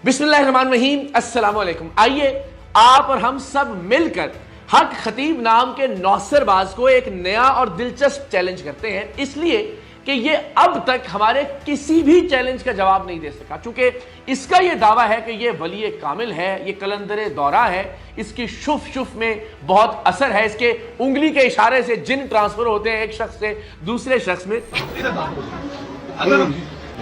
बिस्मिल्लाहिर्रहमानिर्रहीम, अस्सलाम वालेकुम। आइए आप और हम सब मिलकर हक खतीब नाम के नौसरबाज को एक नया और दिलचस्प चैलेंज करते हैं, इसलिए कि ये अब तक हमारे किसी भी चैलेंज का जवाब नहीं दे सका। चूंकि इसका ये दावा है कि ये वली कामिल है, ये कलंदर दौरा है, इसकी शुफ शुफ में बहुत असर है, इसके उंगली के इशारे से जिन ट्रांसफर होते हैं एक शख्स से दूसरे शख्स में, अगर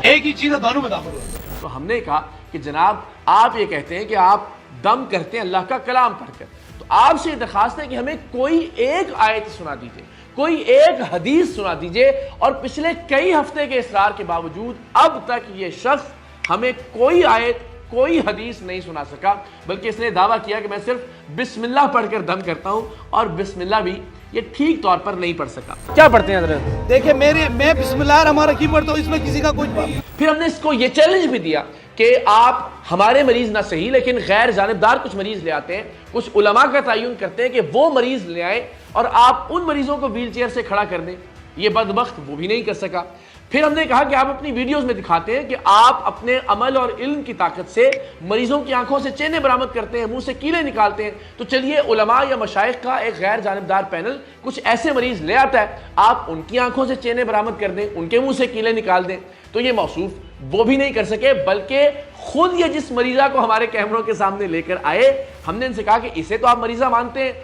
एक ही चीज दोनों में दाखिल हो। तो हमने कहा कि जनाब आप ये कहते हैं कि आप दम करते हैं अल्लाह का कलाम पढ़कर, तो आपसे दरखास्त है कि हमें कोई एक आयत सुना दीजिए, कोई एक हदीस सुना दीजिए। और पिछले कई हफ्ते के इसरार के बावजूद अब तक ये शख्स हमें कोई आयत कोई हदीस नहीं सुना सका, बल्कि इसने दावा किया कि मैं सिर्फ बिस्मिल्लाह पढ़कर दम करता हूं, और बिस्मिल्लाह भी ये ठीक तौर पर नहीं पढ़ सका। क्या पढ़ते हैं हज़रत? देखिए मैं बिस्मिल्लाह रहमान रहीम पढ़ता हूं, इसमें किसी का कोई फिर हमने इसको ये चैलेंज भी दिया कि आप हमारे मरीज ना सही लेकिन गैर जानिबदार कुछ मरीज ले आते हैं, कुछ उलमा का तयन करते हैं कि वो मरीज ले आए और आप उन मरीजों को व्हील चेयर से खड़ा कर दें। ये बदबख्त वो भी नहीं कर सका। फिर हमने कहा कि आप अपनी वीडियोस में दिखाते हैं कि आप अपने अमल और इल्म की ताकत से मरीजों की आंखों से चेहने बरामद करते हैं, मुंह से कीले निकालते हैं। तो चलिए उलमा या मशाइख का एक गैर जानिबदार पैनल कुछ ऐसे मरीज ले आता है, आप उनकी आंखों से चेहने बरामद कर दें, उनके मुंह से कीले निकाल दें। तो ये मौसूफ वो भी नहीं कर सके, बल्कि खुद ये जिस मरीजा को हमारे कैमरों के सामने लेकर आए, हमने इनसे कहा कि इसे तो आप मरीजा मानते हैं,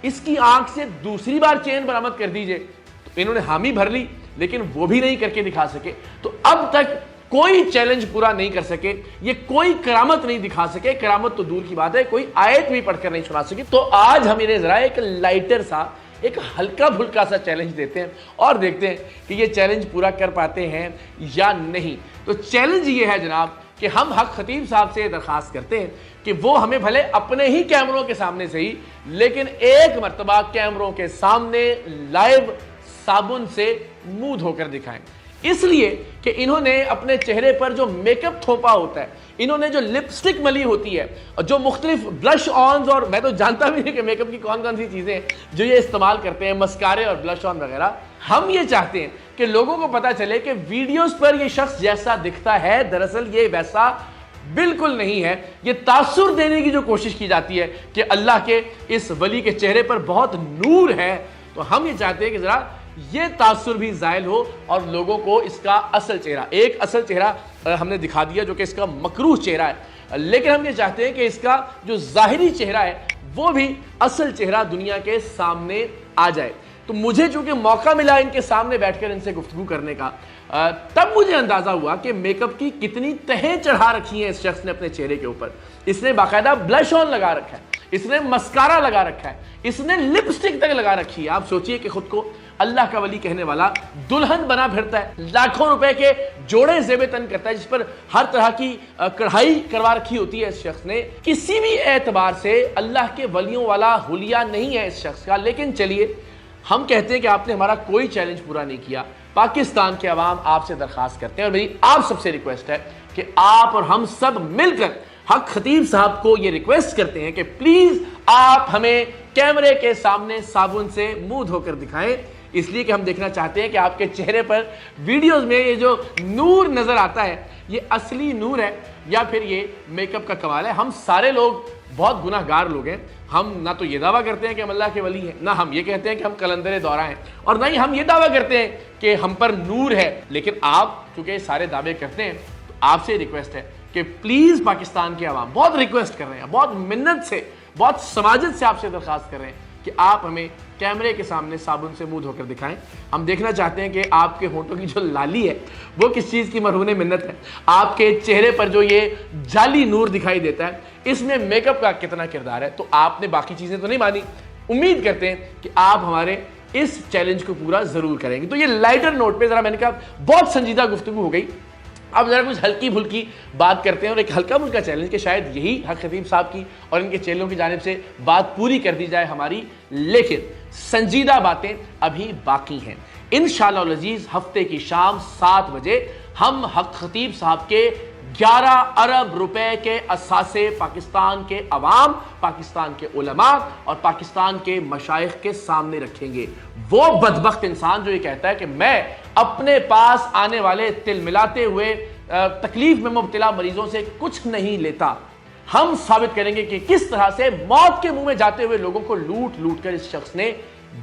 इसकी आंख से दूसरी बार चेन बरामद कर दीजिए। तो इन्होंने हामी भर ली, लेकिन वो भी नहीं करके दिखा सके। तो अब तक कोई चैलेंज पूरा नहीं कर सके, ये कोई करामत नहीं दिखा सके। करामत तो दूर की बात है, कोई आयत भी पढ़कर नहीं सुना सके। तो आज हम इन्हें जरा एक लाइटर सा, एक हल्का फुल्का सा चैलेंज देते हैं और देखते हैं कि ये चैलेंज पूरा कर पाते हैं या नहीं। तो चैलेंज ये है जनाब कि हम हक खतीब साहब से दरखास्त करते हैं कि वो हमें भले अपने ही कैमरों के सामने से ही, लेकिन एक मर्तबा कैमरों के सामने लाइव साबुन से मुंह धोकर दिखाएं। इसलिए कि इन्होंने अपने चेहरे पर जो मेकअप थोपा होता है, इन्होंने जो लिपस्टिक मली होती है, और जो मुख्तलिफ ब्लश ऑन्स, और मैं तो जानता भी नहीं कि मेकअप की कौन कौन सी चीजें हैं जो ये इस्तेमाल करते हैं, मस्कारे और ब्लश ऑन वगैरह। हम ये चाहते हैं कि लोगों को पता चले कि वीडियोस पर ये शख्स जैसा दिखता है दरअसल ये वैसा बिल्कुल नहीं है। ये तासुर देने की जो कोशिश की जाती है कि अल्लाह के इस वली के चेहरे पर बहुत नूर है, तो हम ये चाहते हैं कि जरा ये तासुर भी ज़ायल हो और लोगों को इसका असल चेहरा, एक असल चेहरा हमने दिखा दिया जो कि इसका मकरूह चेहरा है, लेकिन हम ये चाहते हैं कि इसका जो ज़ाहिरी चेहरा है वो भी असल चेहरा दुनिया के सामने आ जाए। तो मुझे चूंकि मौका मिला इनके सामने बैठकर इनसे गुफ्तगू करने का, तब मुझे अंदाजा हुआ कि मेकअप की कितनी तहें चढ़ा रखी है इस शख्स ने अपने चेहरे के ऊपर। इसने बाकायदा ब्लश ऑन लगा रखा है, इसने मस्कारा लगा रखा है, इसने लिपस्टिक तक लगा रखी है। आप सोचिए कि खुद को अल्लाह का वली कहने वाला दुल्हन बना फिरता है, लाखों रुपए के जोड़े जेबे तन करता है, जिस पर हर तरह की कढ़ाई करवा रखी होती है इस शख्स ने। किसी भी एतबार से अल्लाह के वलियों वाला हुलिया नहीं है इस शख्स का। लेकिन चलिए, हम कहते हैं कि आपने हमारा कोई चैलेंज पूरा नहीं किया। पाकिस्तान के अवाम आपसे दरखास्त करते हैं और मेरी आप सबसे रिक्वेस्ट है कि आप और हम सब मिलकर हक खतीब साहब को ये रिक्वेस्ट करते हैं कि प्लीज आप हमें कैमरे के सामने साबुन से मुंह धोकर दिखाएं, इसलिए कि हम देखना चाहते हैं कि आपके चेहरे पर वीडियोस में ये जो नूर नजर आता है ये असली नूर है या फिर ये मेकअप का कमाल है। हम सारे लोग बहुत गुनाहगार लोग हैं। हम ना तो ये दावा करते हैं कि हम अल्लाह के वली हैं, ना हम ये कहते हैं कि हम कलंदर दौरा हैं, और ना ही हम ये दावा करते हैं कि हम पर नूर है। लेकिन आप चूंकि सारे दावे करते हैं, तो आपसे रिक्वेस्ट है कि प्लीज पाकिस्तान के अवाम बहुत रिक्वेस्ट कर रहे हैं, बहुत मिन्नत से, बहुत समाजत से आपसे दरखास्त कर रहे हैं कि आप हमें कैमरे के सामने साबुन से मुंह धोकर दिखाएं। हम देखना चाहते हैं कि आपके होंठों की जो लाली है वो किस चीज़ की मरहून मिन्नत है, आपके चेहरे पर जो ये जाली नूर दिखाई देता है इसमें मेकअप का कितना किरदार है। तो आपने बाकी चीज़ें तो नहीं मानी, उम्मीद करते हैं कि आप हमारे इस चैलेंज को पूरा ज़रूर करेंगे। तो ये लाइटर नोट पर ज़रा मैंने कहा बहुत संजीदा गुफ्तगू हो गई, अब जरा कुछ हल्की फुल्की बात करते हैं और एक हल्का फुल्का चैलेंज कि शायद यही हक खतीब साहब की और इनके चेलों की जानिब से बात पूरी कर दी जाए हमारी। लेकिन संजीदा बातें अभी बाकी हैं। इंशाअल्लाह अज़ीज़ हफ्ते की शाम 7 बजे हम हक खतीब साहब के 11 अरब रुपए के असासे पाकिस्तान के अवाम, पाकिस्तान के उलमा और पाकिस्तान के मशाइख के सामने रखेंगे। वो बदबख्त इंसान जो ये कहता है कि मैं अपने पास आने वाले तिल मिलाते हुए تکلیف میں مبتلا مریضوں سے کچھ نہیں لیتا. ہم ثابت کریں گے کہ کس طرح سے موت کے منہ میں جاتے ہوئے لوگوں کو لوٹ لوٹ کر اس شخص نے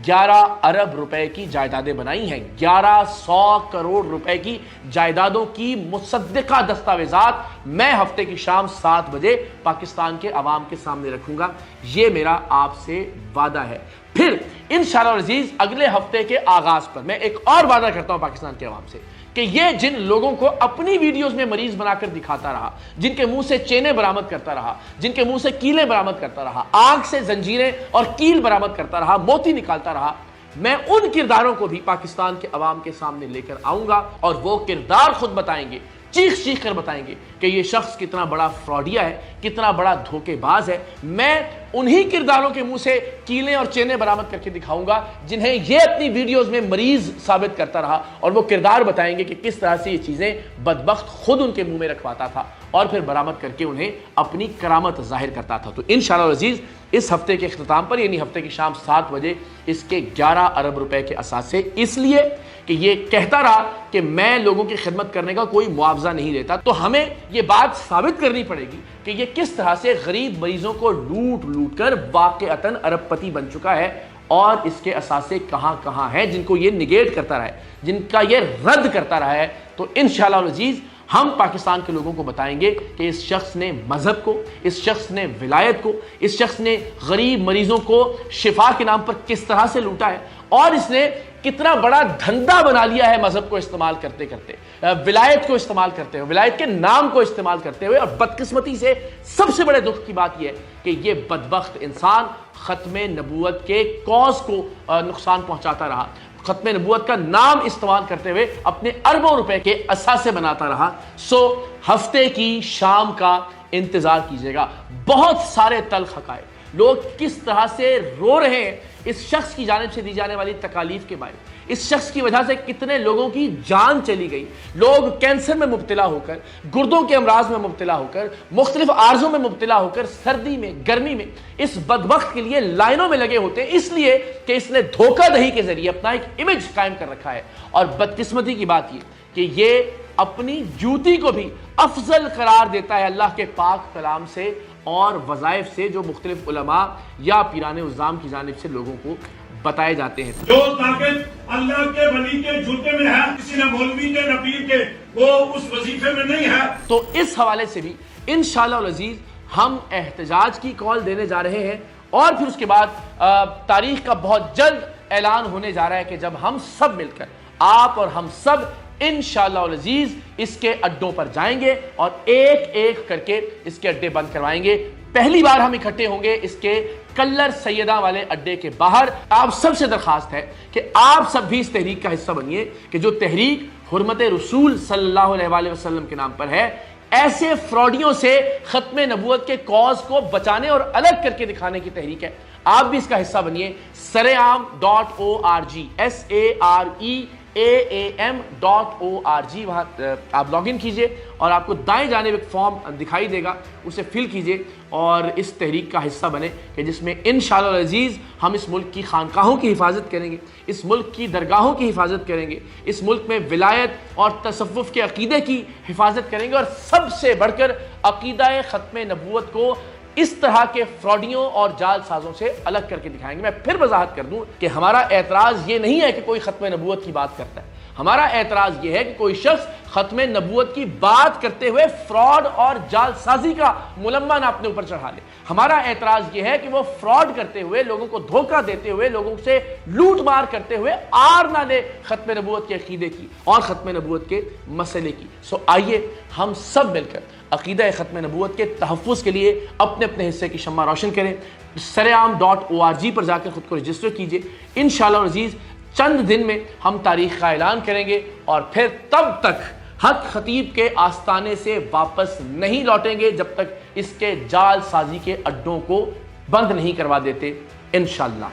11 ارب روپے کی جائیدادیں بنائی ہیں. 1100 کروڑ روپے کی جائیدادوں کی مصدقہ دستاویزات میں ہفتے کی شام 7 بجے پاکستان کے عوام کے سامنے رکھوں گا. یہ میرا آپ سے وعدہ ہے. پھر انشاءاللہ العزیز اگلے ہفتے کے آغاز پر میں ایک اور وعدہ کرتا ہوں پاکستان کے عوام سے کہ یہ جن لوگوں کو اپنی ویڈیوز میں مریض بنا کر دکھاتا رہا, جن کے منہ سے چینیں برآمد کرتا رہا, جن کے منہ سے کیلیں برآمد کرتا رہا, آنکھ سے زنجیریں اور کیل برآمد کرتا رہا, موتی نکالتا رہا, میں ان کرداروں کو بھی پاکستان کے عوام کے سامنے لے کر آؤں گا اور وہ کردار خود بتائیں گے, چیخ چیخ کر بتائیں گے کہ یہ شخص کتنا بڑا فراڈیا ہے, کتنا بڑا دھوکے باز ہے. میں انہی کرداروں کے منہ سے کیلیں اور چینیں برآمد کر کے دکھاؤں گا جنہیں یہ اپنی ویڈیوز میں مریض ثابت کرتا رہا, اور وہ کردار بتائیں گے کہ کس طرح سے یہ چیزیں بدبخت خود ان کے منہ میں رکھواتا تھا اور پھر برآمد کر کے انہیں اپنی کرامت ظاہر کرتا تھا. تو انشاءاللہ العزیز اس ہفتے کے اختتام پر یعنی ہفتے کی شام 7 بجے اس کے 11 ارب روپے کے اثاثے, اس لیے کہ یہ کہتا رہا کہ میں لوگوں کی خدمت کرنے کا کوئی معاوضہ نہیں لیتا, تو ہمیں یہ بات ثابت کرنی پڑے گی کہ یہ کس طرح سے غریب مریضوں کو لوٹ لوٹ کر واقعتاً ارب پتی بن چکا ہے اور اس کے اثاثے کہاں کہاں ہیں جن کو یہ نگیٹ کرتا رہا ہے, جن کا یہ رد کرتا رہا ہے. تو انشاءاللہ العزیز ہم پاکستان کے لوگوں کو بتائیں گے کہ اس شخص نے مذہب کو, اس شخص نے ولایت کو, اس شخص نے غریب مریضوں کو شفا کے نام پر کس طرح سے لوٹا ہے, اور اس نے کتنا بڑا دھندا بنا لیا ہے مذہب کو استعمال کرتے کرتے, ولایت کو استعمال کرتے ہوئے, ولایت کے نام کو استعمال کرتے ہوئے. اور بدقسمتی سے سب سے بڑے دکھ کی بات یہ ہے کہ یہ بدبخت انسان ختم نبوت کے کاز کو نقصان پہنچاتا رہا, ختم نبوت کا نام استعمال کرتے ہوئے اپنے اربوں روپے کے اثاثے بناتا رہا. سو ہفتے کی شام کا انتظار کیجیے گا. بہت سارے تلخ حقائق, لوگ کس طرح سے رو رہے ہیں اس شخص کی جانب سے دی جانے والی تکالیف کے بارے, اس شخص کی وجہ سے کتنے لوگوں کی جان چلی گئی, لوگ کینسر میں مبتلا ہو کر, گردوں کے امراض میں مبتلا ہو کر, مختلف عارضوں میں مبتلا ہو کر سردی میں گرمی میں اس بدبخت کے لیے لائنوں میں لگے ہوتے ہیں, اس لیے کہ اس نے دھوکہ دہی کے ذریعے اپنا ایک امیج قائم کر رکھا ہے. اور بدقسمتی کی بات یہ کہ یہ اپنی جوتی کو بھی افضل قرار دیتا ہے اللہ کے پاک کلام سے اور وظائف سے جو مختلف علماء یا پیران عظام کی جانب سے لوگوں کو بتائے جاتے ہیں. جو طاقت اللہ کے ولی کے جوتے میں ہے, کسی نہ مولوی کے نہ پیر کے, وہ اس وظیفے میں نہیں ہے. تو اس حوالے سے بھی انشاءاللہ العزیز ہم احتجاج کی کال دینے جا رہے ہیں, اور پھر اس کے بعد تاریخ کا بہت جلد اعلان ہونے جا رہا ہے کہ جب ہم سب مل کر, آپ اور ہم سب انشاءاللہ العزیز اس کے اڈوں پر جائیں گے اور ایک ایک کر کے اس کے اڈے بند کروائیں گے. پہلی بار ہم اکٹھے ہوں گے اس کے کلر سیدہ والے اڈے کے باہر. آپ سب سے درخواست ہے کہ آپ سب بھی اس تحریک کا حصہ بنیے کہ جو تحریک حرمت رسول صلی اللہ علیہ وآلہ وسلم کے نام پر ہے, ایسے فراڈیوں سے ختم نبوت کے کاز کو بچانے اور الگ کر کے دکھانے کی تحریک ہے. آپ بھی اس کا حصہ بنیے. saream.org saream.org وہاں آپ لاگ ان کیجئے اور آپ کو دائیں جانب ایک فارم دکھائی دے گا, اسے فل کیجئے اور اس تحریک کا حصہ بنے کہ جس میں انشاءاللہ العزیز ہم اس ملک کی خانقاہوں کی حفاظت کریں گے, اس ملک کی درگاہوں کی حفاظت کریں گے, اس ملک میں ولایت اور تصوف کے عقیدے کی حفاظت کریں گے, اور سب سے بڑھ کر عقیدہ ختم نبوت کو اس طرح کے فراڈیوں اور جال سازوں سے الگ کر کے دکھائیں گے. میں پھر وضاحت کر دوں کہ ہمارا اعتراض یہ نہیں ہے کہ کوئی ختم نبوت کی بات کرتا ہے, ہمارا اعتراض یہ ہے کہ کوئی شخص ختم نبوت کی بات کرتے ہوئے فراڈ اور جال سازی کا ملمہ نہ اپنے اوپر چڑھا لے. ہمارا اعتراض یہ ہے کہ وہ فراڈ کرتے ہوئے, لوگوں کو دھوکہ دیتے ہوئے, لوگوں سے لوٹ مار کرتے ہوئے آر نہ لے ختم نبوت کے عقیدے کی اور ختم نبوت کے مسئلے کی. سو آئیے ہم سب مل کر عقیدہ ختم نبوت کے تحفظ کے لیے اپنے اپنے حصے کی شمع روشن کریں. saream.org پر جا کر خود کو رجسٹر کیجئے. انشاءاللہ العزیز چند دن میں ہم تاریخ کا اعلان کریں گے, اور پھر تب تک حق خطیب کے آستانے سے واپس نہیں لوٹیں گے جب تک اس کے جال سازی کے اڈوں کو بند نہیں کروا دیتے انشاءاللہ.